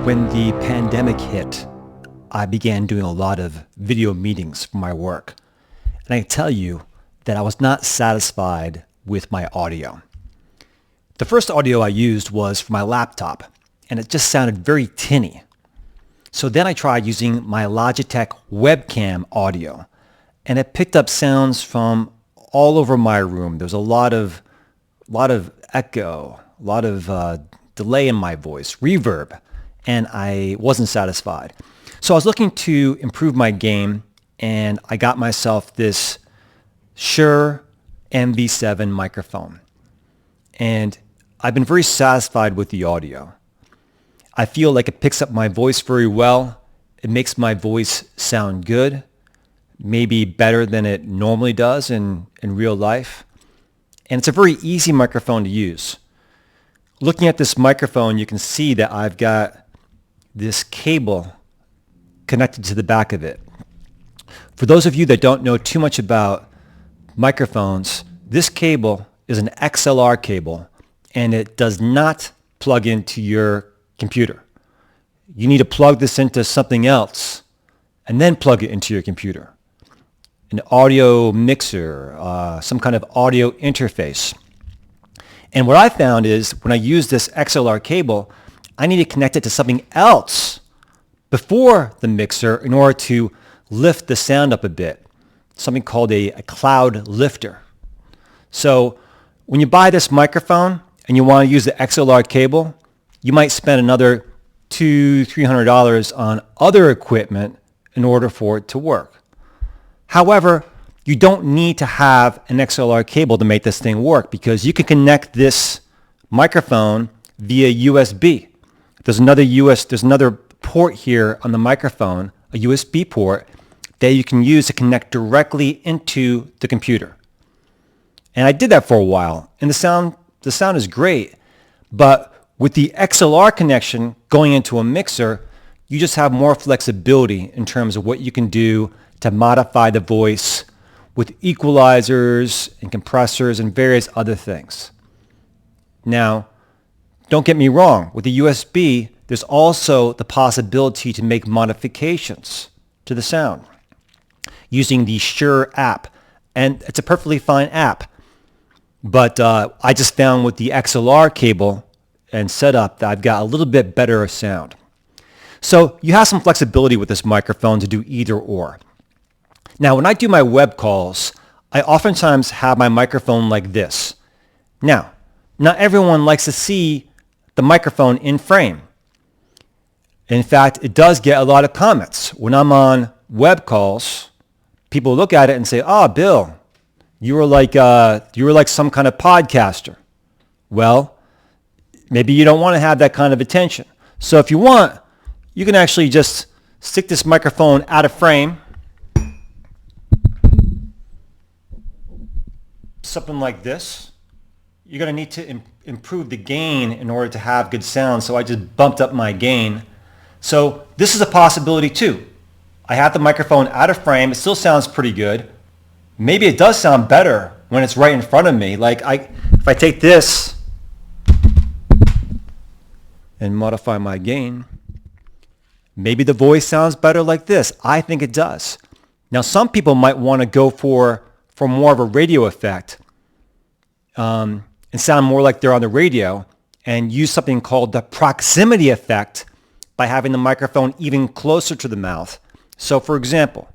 When the pandemic hit, I began doing a lot of video meetings for my work. And I can tell you that I was not satisfied with my audio. The first audio I used was for my laptop, and it just sounded very tinny. So then I tried using my Logitech webcam audio, and it picked up sounds from all over my room. There was a lot of echo, a lot of delay in my voice, reverb, and I wasn't satisfied. So I was looking to improve my game, and I got myself this Shure MV7 microphone. And I've been very satisfied with the audio. I feel like it picks up my voice very well. It makes my voice sound good, maybe better than it normally does in real life. And it's a very easy microphone to use. Looking at this microphone, you can see that I've got this cable connected to the back of it. For those of you that don't know too much about microphones, this cable is an XLR cable, and it does not plug into your computer. You need to plug this into something else and then plug it into your computer. An audio mixer, some kind of audio interface. And what I found is when I use this XLR cable, I need to connect it to something else before the mixer in order to lift the sound up a bit, something called a cloud lifter. So when you buy this microphone and you want to use the XLR cable, you might spend another $200-$300 on other equipment in order for it to work. However, you don't need to have an XLR cable to make this thing work because you can connect this microphone via USB. There's another port here on the microphone, a USB port that you can use to connect directly into the computer. And I did that for a while, and the sound is great, but with the XLR connection going into a mixer, you just have more flexibility in terms of what you can do to modify the voice with equalizers and compressors and various other things. Now, don't get me wrong, with the USB, there's also the possibility to make modifications to the sound using the Shure app. And it's a perfectly fine app. But I just found with the XLR cable and setup that I've got a little bit better sound. So you have some flexibility with this microphone to do either or. Now, when I do my web calls, I oftentimes have my microphone like this. Now, not everyone likes to see the microphone in frame. In fact, it does get a lot of comments. When I'm on web calls, people look at it and say, "Oh, Bill, you were like some kind of podcaster." Well, maybe you don't want to have that kind of attention. So if you want, you can actually just stick this microphone out of frame. Something like this. You're going to need to improve the gain in order to have good sound, so I just bumped up my gain. So this is a possibility too. I have the microphone out of frame. It still sounds pretty good. Maybe it does sound better when it's right in front of me. If I take this and modify my gain, maybe the voice sounds better like this. I think it does. Now, some people might want to go for more of a radio effect and sound more like they're on the radio and use something called the proximity effect by having the microphone even closer to the mouth. So for example,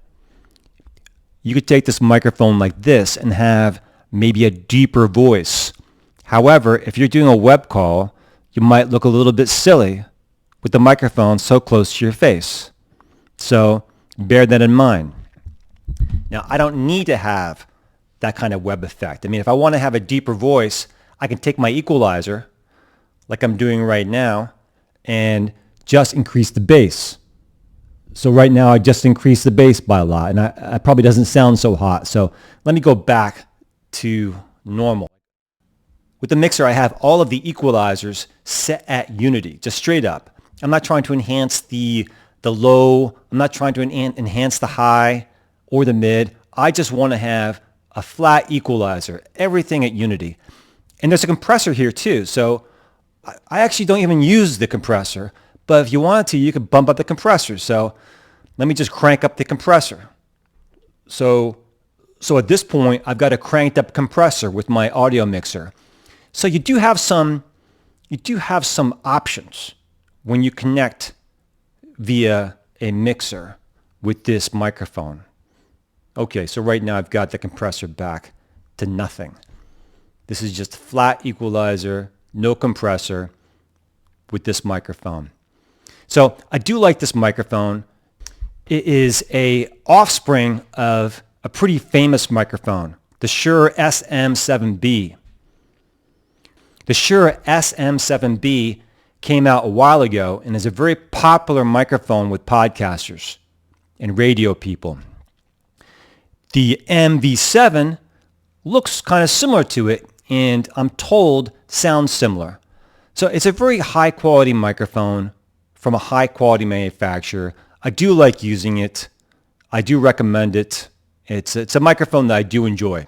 you could take this microphone like this and have maybe a deeper voice. However, if you're doing a web call, you might look a little bit silly with the microphone so close to your face. So bear that in mind. Now, I don't need to have that kind of web effect. I mean, if I want to have a deeper voice, I can take my equalizer, like I'm doing right now, and just increase the bass. So right now, I just increased the bass by a lot, and it probably doesn't sound so hot. So let me go back to normal. With the mixer, I have all of the equalizers set at unity, just straight up. I'm not trying to enhance the low. I'm not trying to enhance the high or the mid. I just want to have a flat equalizer, everything at unity. And there's a compressor here too. So I actually don't even use the compressor, But if you wanted to, you could bump up the compressor. So let me just crank up the compressor. So at this point, I've got a cranked up compressor with my audio mixer. So you do have some options when you connect via a mixer with this microphone. Okay, so right now I've got the compressor back to nothing. This is just flat equalizer, no compressor with this microphone. So I do like this microphone. It is a offspring of a pretty famous microphone, the Shure SM7B. The Shure SM7B came out a while ago and is a very popular microphone with podcasters and radio people. The MV7 looks kind of similar to it, and I'm told sounds similar. So it's a very high quality microphone from a high quality manufacturer. I do like using it. I do recommend it. It's a microphone that I do enjoy.